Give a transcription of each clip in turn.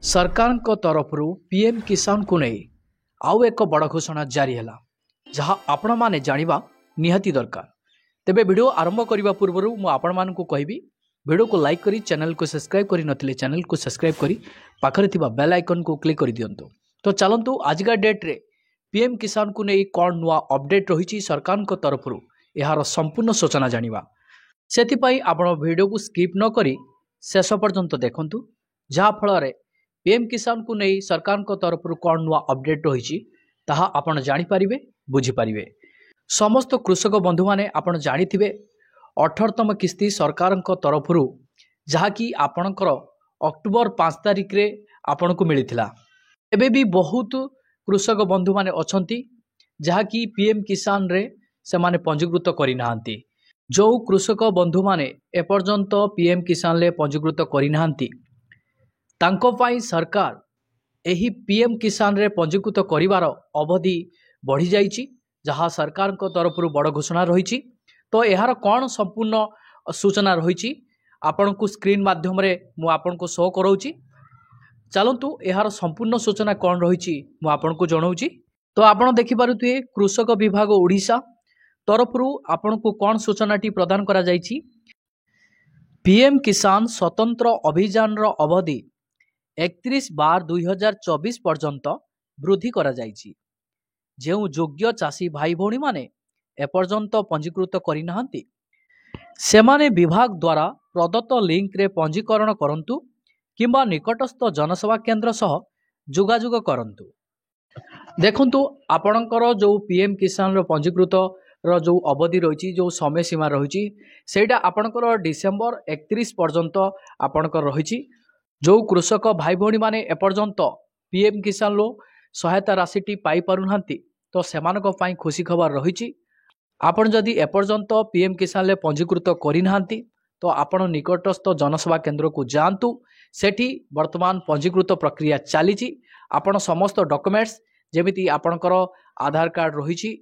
सरकार तरफ पीएम किसान को नहीं आउ एक बड़ घोषणा जारी है जहाँ आपण मैंने जाना निहाती दरकार। तेबे वीडियो आरंभ करने पूर्व मुझे कहबी वीडियो को लाइक करी चैनल को सब्सक्राइब करी नथिले चैनल को सब्सक्राइब करी पाखरे थिबा बेल आइकन को क्लिक कर दियंतु। तो चलंतु आजिका डेट रे पीएम किसान को नहीं कौन नुआ अपडेट रही सरकार तरफ यार संपूर्ण सूचना जानिबा। सेथिपाई आपण वीडियो को स्किप न करी शेष पर्यंत देखंतु जहाँ फल पीएम किसान को नहीं सरकार तरफ कौन नुआ अपडेट रही ताहा आपण जानिपारिबे बुझीपारिबे। समस्त कृषक बंधु माने आपण जानिथिबे 18तम किस्ती सरकार तरफ जहाँकि आपणकर अक्टोबर 5 तारिख रे आपण को मिलिथिला। एबे भी बहुत कृषक बंधु माने अछंती जहाँकि पीएम किसान रे से माने पंजीकृत करि नाहंती। जो कृषक बंधु माने एपर्यंत पीएम किसान ले पंजीकृत करि नाहंती तांको पाई सरकार एही पीएम किसान रे पंजीकृत करिवार अवधि बढ़ी जाइछि जहाँ सरकार तरफ बड़ घोषणा रही। तो यार कौन संपूर्ण सूचना रही आपण को स्क्रीन माध्यम रे मु आपण को शो कराउछि। चलंतु यार संपूर्ण सूचना कौन रही मु आपण को जणाउछि। तो आपण देखि पारुथिबे कृषक विभाग ओडिशा तरफ आपण को कौन सूचनाटी प्रदान करा जाइछि। पीएम किसान स्वतंत्र अभियान रो अवधि 31/12/2024 पर्यंत वृद्धि करा जाइछि। जेउ योग्य चाषी भाई भौणी माने एपर्यंत पंजीकृत करि नाहंती सेमाने विभाग द्वारा प्रदत्त लिंक रे पंजीकरण करंतु किंबा निकटस्थ जनसेवा केंद्र सह जोगाजोग करंतु। देखंतु आपणकर जो पीएम किसान रो पंजीकृत रो जो अवधि रही जो समय सीमा रही सेटा आपणकर डिसेंबर 31 पर्यंत आपणकर रही। जो कृषक भाई भौणी माने एपर्यंत पीएम किसान लो सहायता राशिटी पाई पारुनांती तो सेमानक पई खुशी खबर रही। आपण जदि एपर्यंत पीएम किसान ले पंजीकृत करि नाहंती तो आपण निकटस्थ जनसेवा केंद्र को जांतु। सेठी वर्तमान पंजीकृत प्रक्रिया चली। आपण समस्त डॉक्यूमेंट्स जेमिति आपणकर आधार कार्ड रही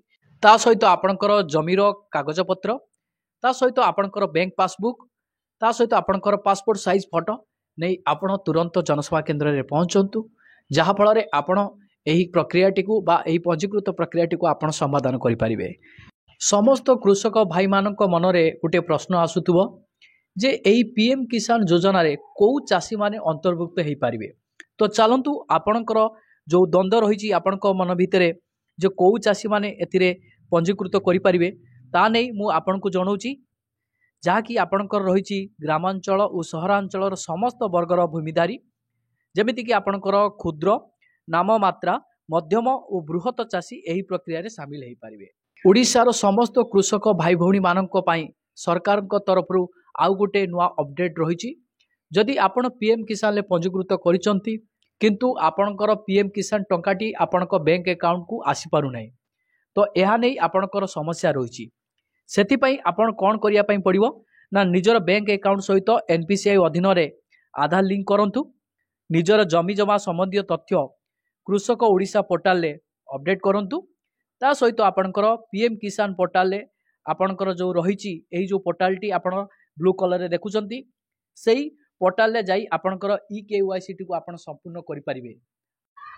ता सहित आपणकर जमीर कागज पत्र ता सहित आपणकर बैंक पासबुक ता सहित आपणकर पासपोर्ट साइज फोटो नहीं आपण तुरंत जनसेवा केंद्र रे पहुंचंतु जहाँ फल आपण एही प्रक्रियाटी को बा एही पंजीकृत प्रक्रियाटी को आपण समाधान करि परिबे। समस्त कृषक भाई मानक मनरे गोटे प्रश्न आसुथबो जे एही पीएम किसान योजना रे को चाषी माने अंतर्भुक्त हेई परिबे। तो चलंतु आपणकर जो द्वंद्व रही आपणक मन भितरे जो को चाषी माने एथिरे पंजीकृत करि परिबे ता नै मु आपण को जणाउची। जहाँकि आपणकर रही ग्रामांचल और सहरांचल समस्त वर्गर भूमिधारी जेमिति कि आपणकर क्षुद्र नाममात्रा मध्यम और बृहत चाषी एही प्रक्रिया रे शामिल हेई परिबे। ओडिशार समस्त कृषक भाई भौणी मानक पई सरकार तरफ आउ गोटे नुआ अपडेट रही। जदि आपण पीएम किसान ले पंजीकृत करिसंती किंतु आपणकर पीएम किसान टंकाटी आपणक बैंक अकाउंट को आसी पारु नै तो एहा नै आपणकर समस्या रही। सेथिपाई आपण कौन करिया पई पड़िबो ना निजर बैंक अकाउंट सहित एनपीसीआई अधीन रे आधार लिंक करंतु। निजर जमी जमा संबंधी तथ्य कृषक ओडिशा पोर्टाल ले अपडेट करंतु। ता सहित आपणकर पीएम किसान पोर्टाल ले आपणकर जो रही एही जो पोर्टालटी आपण ब्लू कलर रे देखुचंती सेही पोर्टाल ले जाई आपणकर ई-केवाईसी टी को आपण संपूर्ण करि परिबे।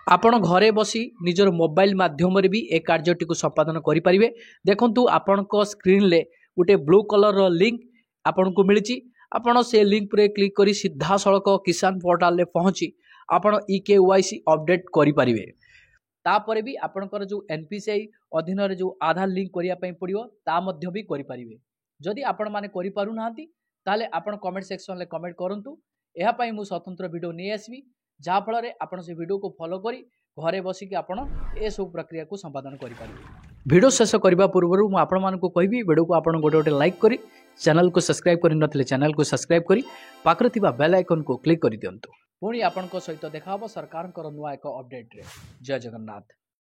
आपण घरे बसी निजर मोबाइल माध्यम रे भी ए कार्यटी को संपादन करि परिबे। देखंतु आपण को स्क्रीन ले गोटे ब्लू कलर रो लिंक आपण को मिलिची। आपण से लिंक पर क्लिक करी सीधा सड़क किसान पोर्टाल ले पहुंची आपण ई-केवाईसी अपडेट करि परिबे। तापरे भी आपणकर जो एनपीसीआई अधीन रे जो आधार लिंक करिया पई पड़ियो ता मध्य भी करि परिबे। जदि आपण माने करि पारु नाहंती ताले आपण कमेंट सेक्शन ले कमेंट करंतु। एहा पई मु स्वतंत्र वीडियो नै आसीबी जहाँ फल आपण से वीडियो को फॉलो करी घरे बसिक आपण ए सब प्रक्रिया को संपादन करि परिबे। वीडियो शेष करबा पूर्व मु आपण मानकु कहबी वीडियो को आपण गोटे गोटे लाइक करी चैनल को सब्सक्राइब करि नथिले चैनल को सब्सक्राइब करी पाखरे थिबा बेल आइकन को क्लिक करि दियंतु। पुणी आपण को सहित देखा सरकार नुआ एक अपडेट रे। जय जगन्नाथ।